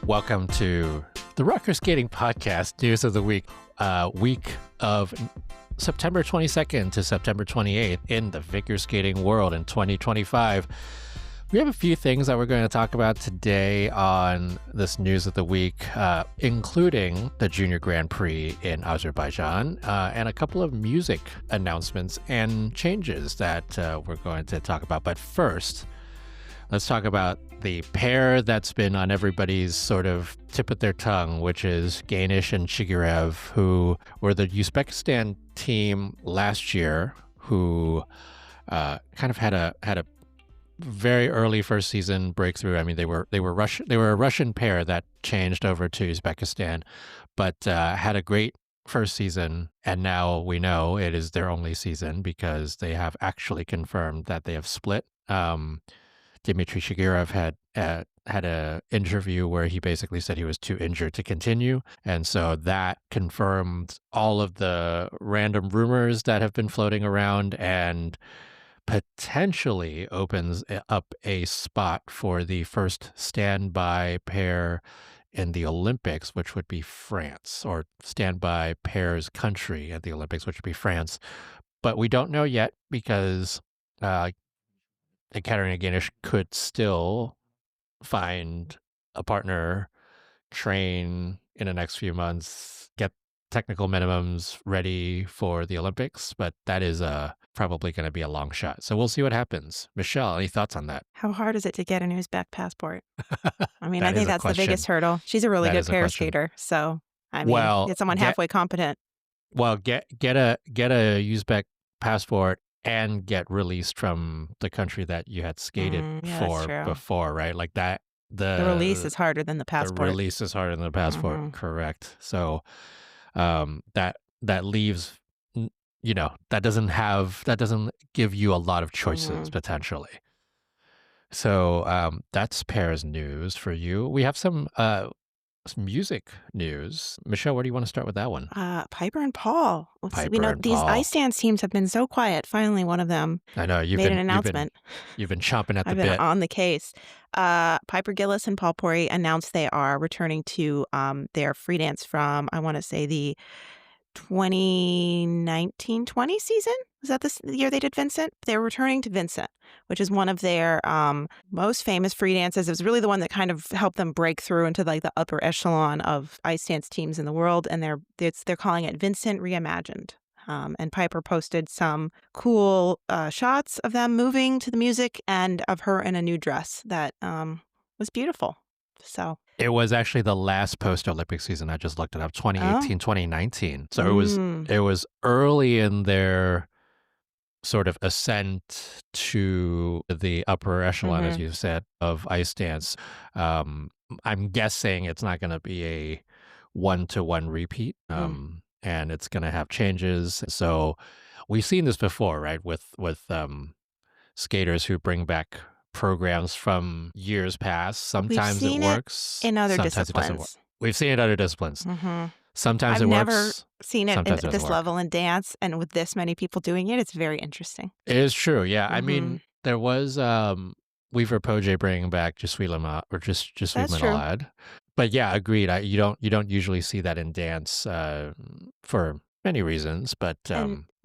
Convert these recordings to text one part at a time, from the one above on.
Welcome to the Rocker Skating Podcast, News of the week of September 22nd to September 28th in the figure skating world in 2025. We have a few things that we're going to talk about today on this News of the Week, including the Junior Grand Prix in Azerbaijan and a couple of music announcements and changes that we're going to talk about. But first, let's talk about the pair that's been on everybody's sort of tip of their tongue, which is Ganesh and Shigerev, who were the Uzbekistan team last year, who kind of had a very early first season breakthrough. I mean, they were a Russian pair that changed over to Uzbekistan, but had a great first season, and now we know it is their only season because they have actually confirmed that they have split. Dmitry Shigerev had a interview where he basically said he was too injured to continue, and so that confirmed all of the random rumors that have been floating around and potentially opens up a spot for the first standby pair in the Olympics, which would be France, or standby pairs country at the Olympics, which would be France. But we don't know yet because Ekaterina Ganesh could still find a partner, train in the next few months, get technical minimums ready for the Olympics, but that is probably going to be a long shot. So we'll see what happens. Michelle, any thoughts on that? How hard is it to get an Uzbek passport? I mean, I think that's the biggest hurdle. She's a really good pair skater, so I mean, get someone halfway competent. Well, get a Uzbek passport and get released from the country that you had skated for before, right? Like that. The release is harder than the passport. The release is harder than the passport, correct. So that leaves, that doesn't give you a lot of choices potentially. So that's pairs news for you. We have some music news. Michelle, where do you want to start with that one? Piper and Paul. These ice dance teams have been so quiet. Finally, one of them made an announcement. You've been chomping at the bit. I've been on the case. Piper Gillis and Paul Pori announced they are returning to their free dance from, I want to say, the 2019-20 season. Was that the year they did Vincent? They were returning to Vincent, which is one of their most famous free dances. It was really the one that kind of helped them break through into like the upper echelon of ice dance teams in the world. And they're calling it Vincent Reimagined. And Piper posted some cool shots of them moving to the music and of her in a new dress that was beautiful. So it was actually the last post-Olympic season. I just looked it up, 2018, 2019. So it was early in their sort of ascent to the upper echelon, as you said, of ice dance. I'm guessing it's not going to be a one-to-one repeat, and it's going to have changes. So we've seen this before, right? With skaters who bring back programs from years past. Sometimes it works. In other sometimes disciplines. It doesn't work. We've seen it in other disciplines. Sometimes I've it works. I've never seen it at this work. level in dance, and with this many people doing it, it's very interesting. It is true, yeah. I mean, there was Weaver Poje bringing back Je Limad, or just Malade. But yeah, agreed. You don't usually see that in dance for many reasons, but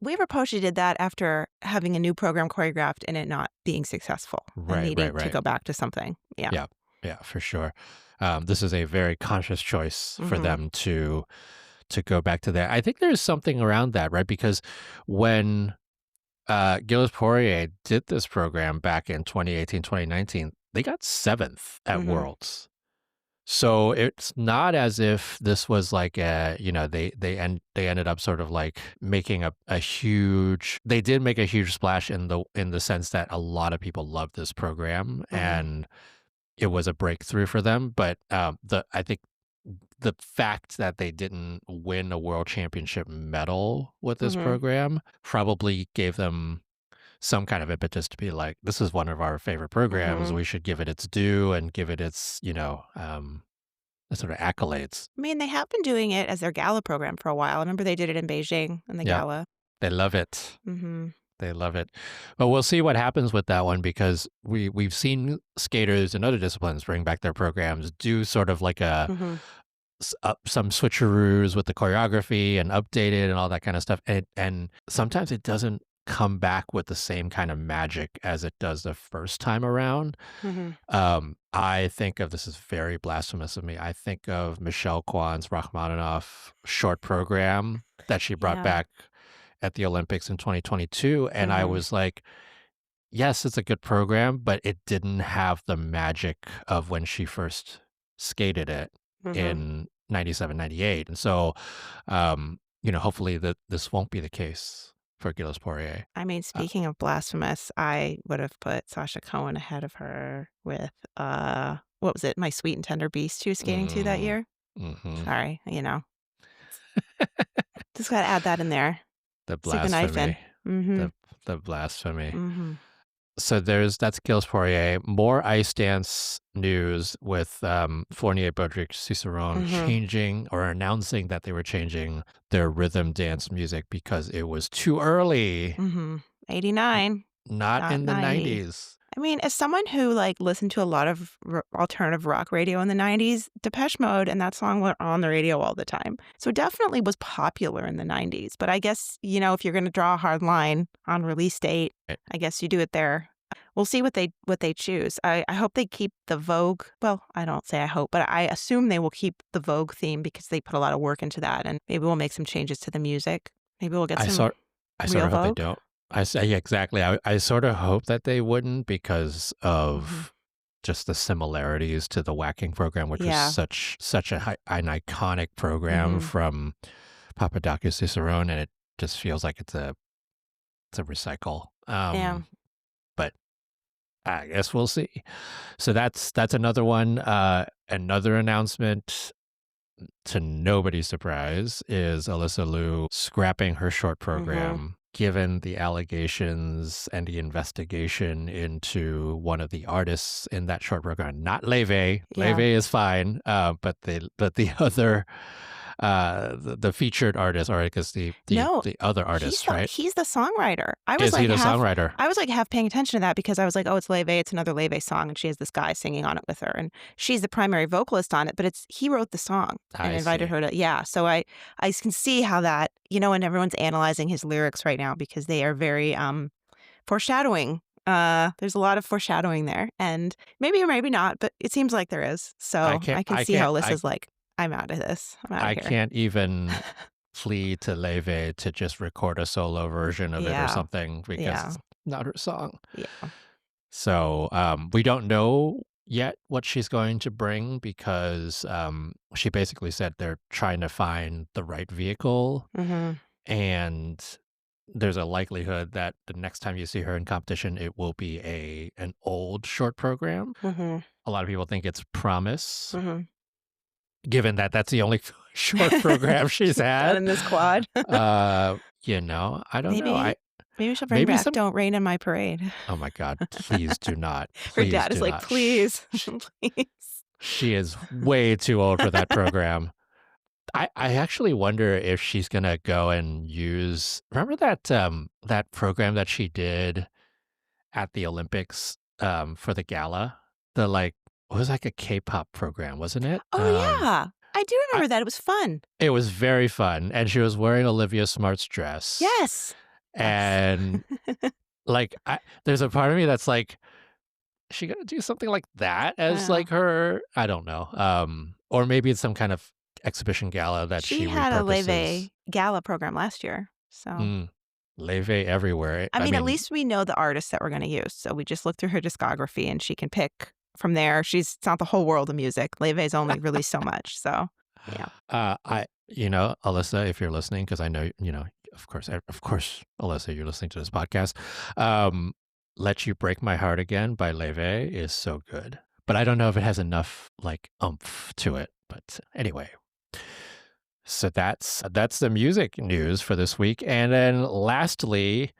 Weaver Poje did that after having a new program choreographed and it not being successful. Right, and needing to go back to something. Yeah, for sure. This is a very conscious choice for them to go back to that. I think there's something around that, right? Because when Gilles Poirier did this program back in 2018, 2019, they got 7th at Worlds. So it's not as if this was like they ended up sort of like making a huge. They did make a huge splash in the sense that a lot of people loved this program and it was a breakthrough for them. But I think the fact that they didn't win a world championship medal with this program probably gave them some kind of impetus to be like, this is one of our favorite programs. We should give it its due and give it its, sort of accolades. I mean, they have been doing it as their gala program for a while. I remember they did it in Beijing in the gala. They love it. They love it. But we'll see what happens with that one because we've seen skaters in other disciplines bring back their programs, do sort of like Hmm. some switcheroos with the choreography and update it and all that kind of stuff. And sometimes it doesn't come back with the same kind of magic as it does the first time around. Hmm. I think of this is very blasphemous of me. I think of Michelle Kwan's Rachmaninoff short program that she brought Yeah. back at the Olympics in 2022. And I Hmm. was like, yes, it's a good program, but it didn't have the magic of when she first skated it Hmm. in 97, 98. And so, hopefully this won't be the case for Gilles Poirier. I mean, Uh, speaking of blasphemous, I would have put Sasha Cohen ahead of her with what was it? My Sweet and Tender Beast she was skating to that mm, year. hmm Sorry, just gotta add that in there. The Stick the knife in. blasphemy. Mm-hmm. The blasphemy. Mm-hmm. So that's Gilles Poirier. More ice dance news with Fournier, Baudric, Cicerone Mm-hmm. changing or announcing that they were changing their rhythm dance music because it was too early, Mm-hmm. 89, not not in the 90. 90s. I mean, as someone who listened to a lot of alternative rock radio in the 90s, Depeche Mode and that song were on the radio all the time. So it definitely was popular in the 90s. But I guess, if you're going to draw a hard line on release date, Eh, I guess you do it there. We'll see what they choose. I hope they keep the Vogue. Well, I don't say I hope, but I assume they will keep the Vogue theme because they put a lot of work into that. And maybe we'll make some changes to the music. Maybe we'll get I some sort I sort real of hope they Vogue. don't. I say yeah, exactly. I sort of hope that they wouldn't because Hmm. of just the similarities to the Whacking program, which was Yeah. such an iconic program Hmm. from Papadakis Cicerone, and it just feels like it's a recycle. Yeah. But I guess we'll see. So that's another one. Another announcement to nobody's surprise is Alyssa Liu scrapping her short Hmm. program. Given the allegations and the investigation into one of the artists in that short program, not Leve. Yeah. Leve is fine, but the other, the featured artist, or I guess No, the other artist, right? he's the songwriter. Is he the songwriter? I was like half paying attention to that because I was like, oh, it's Leve, it's another Leve song, and she has this guy singing on it with her, and she's the primary vocalist on it, but he wrote the song and I invited see. her to, yeah. So I can see how that, and everyone's analyzing his lyrics right now because they are very foreshadowing. There's a lot of foreshadowing there, and maybe or maybe not, but it seems like there is. I So can't. I can I see can't. how Alyssa's like, I'm out of this. I'm out I of here. can't even plead to Leve to just record a solo version of it or Yeah. something because Yeah. it's not her song. Yeah. So we don't know yet what she's going to bring because she basically said they're trying to find the right vehicle, Hmm. and there's a likelihood that the next time you see her in competition, it will be an old short program. Hmm. A lot of people think it's Promise, Hmm. given that that's the only short program she's Done had. in this quad. I don't know. Maybe she'll bring Maybe back some. "Don't Rain on My Parade." Oh my God! Please do not. Her Please dad is do like, not. "Please, please." She is way too old for that program. I actually wonder if she's gonna go and use. Remember that program that she did at the Olympics for the gala? It was like a K-pop program, wasn't it? Oh yeah, I do I, remember that. It was fun. it was very fun, and she was wearing Olivia Smart's dress. Yes. Yes. And there's a part of me that's like, is she gonna do something like that as Wow. like her? I don't know. Or maybe it's some kind of exhibition gala that She she had a repurposes. Leve Gala program last year, so Mm, Leve everywhere. I I mean, at mean, least we know the artists that we're going to use. So we just look through her discography, and she can pick from there. It's not the whole world of music. Leve's only released so much, so yeah. Alyssa, if you're listening, because I know, of course, Alyssa, you're listening to this podcast. Let You Break My Heart Again by Leve is so good, but I don't know if it has enough oomph to it. But anyway, so that's the music news for this week. And then lastly,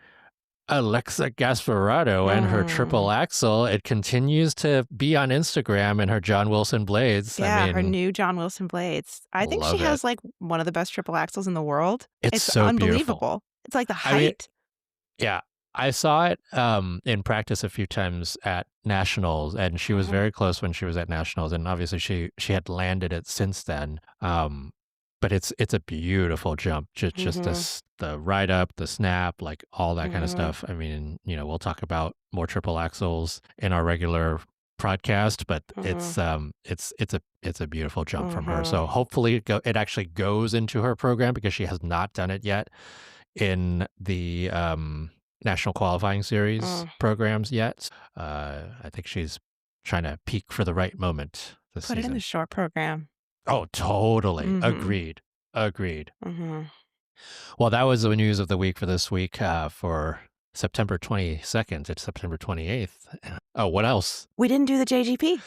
Alexa Gasparotto and her triple Mm. axel. It continues to be on Instagram in her John Wilson blades. Yeah, I her mean, new John Wilson blades. I think she love it. has like one of the best triple axles in the world. It's It's so beautiful. unbelievable. It's like the I mean, height. yeah. I saw it in practice a few times at nationals, and she was very close when she was at nationals, and obviously she had landed it since then. But it's a beautiful jump, just the ride up, the snap, like all that kind of stuff. I mean, we'll talk about more triple axels in our regular podcast, but it's a beautiful jump from her. So hopefully it actually goes into her program, because she has not done it yet in the national qualifying series programs yet. I think she's trying to peak for the right moment this Put season. it in the short program. Oh, totally. Agreed. Well, that was the news of the week for this week, for September 22nd to September 28th. Oh, what else? We didn't do the JGP.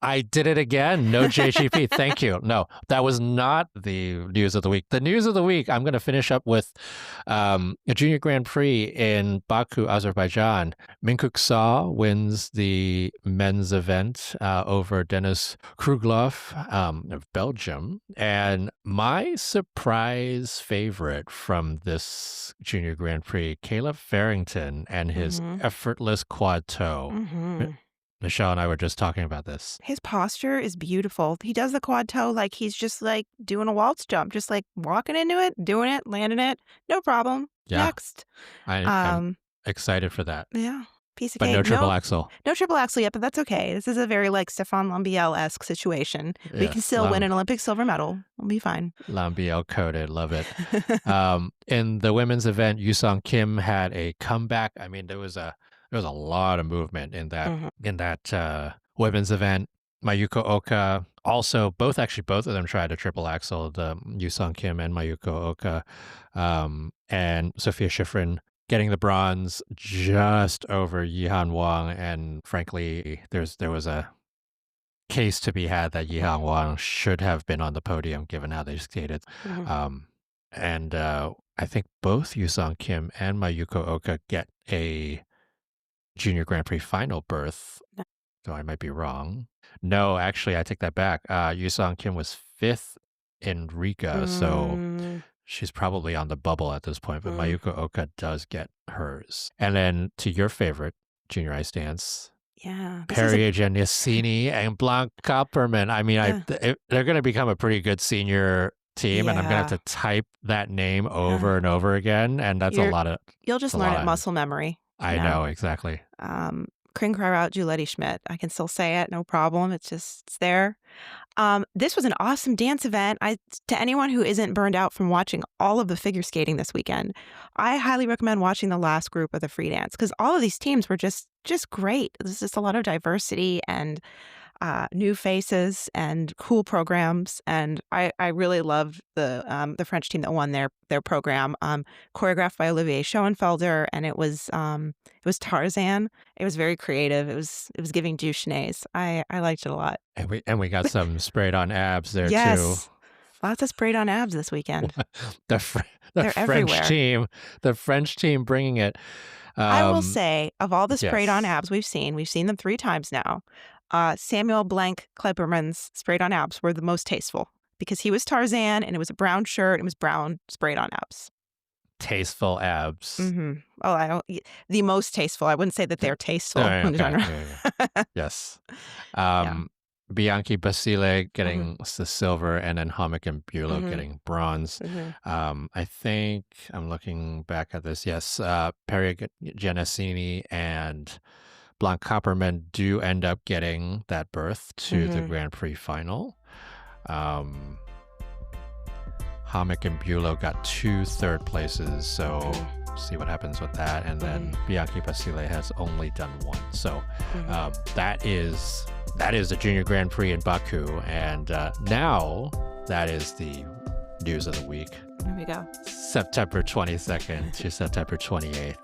I did it again. No JGP. Thank you. No, that was not the news of the week. The news of the week, I'm going to finish up with a Junior Grand Prix in Baku, Azerbaijan. Minkuk Saw wins the men's event over Dennis Kruglov of Belgium. And my surprise favorite from this Junior Grand Prix, Caleb Farrington and his effortless quad toe. Michelle and I were just talking about this. His posture is beautiful. He does the quad toe like he's just like doing a waltz jump, just like walking into it, doing it, landing it. No problem. Yeah. Next. I'm excited for that. Yeah. Piece of But cake. no triple axel. No triple axel yet, but that's okay. This is a very like Stefan Lambiel-esque situation. We can still win an Olympic silver medal. We'll be fine. Lambiel coded. Love it. In the women's event, Yusong Kim had a comeback. I mean, there was a lot of movement in that women's event. Mayuko Oka also, both of them tried a triple axel, the Yusong Kim and Mayuko Oka, and Sophia Schifrin getting the bronze just over Yihan Wang. And frankly, there was a case to be had that Yihan Wang should have been on the podium given how they skated. And I think both Yusong Kim and Mayuko Oka get a Junior Grand Prix final berth, though I might be wrong. No, actually, I take that back. Yusong Kim was 5th in Riga, so she's probably on the bubble at this point, but Mayuko Oka does get hers. And then to your favorite Junior Ice Dance, Perrier Giannassini and Blanc Kopperman. I mean, they're going to become a pretty good senior team, and I'm going to have to type that name over and over again, and that's a lot of... You'll just learn it muscle memory. I know, exactly. Kringkraut Juletti Schmidt. I can still say it, no problem. It's there. This was an awesome dance event. To anyone who isn't burned out from watching all of the figure skating this weekend, I highly recommend watching the last group of the free dance, because all of these teams were just great. There's just a lot of diversity and new faces and cool programs, and I really loved the French team that won their program, choreographed by Olivier Schoenfelder, and it was Tarzan. It was very creative. It was giving Duchesnays. I liked it a lot. And we got some sprayed on abs there too. Lots of sprayed on abs this weekend. the French team bringing it. I will say, of all the sprayed on abs we've seen them 3 times now. Samuel Blank Klepperman's sprayed on abs were the most tasteful, because he was Tarzan and it was a brown shirt and it was brown sprayed on abs. Tasteful abs. Oh, the most tasteful. I wouldn't say that they're tasteful in genre. Yes. Bianchi Basile getting the silver, and then Homick and Bulow getting bronze. I think I'm looking back at this. Yes, Perrier Giannassini and Blanc Kopperman do end up getting that berth to the Grand Prix final. Homick and Bulow got 2 third places, so see what happens with that. And then Bianchi Basile has only done 1. So that is the Junior Grand Prix in Baku. And now that is the news of the week. There we go. September 22nd to September 28th.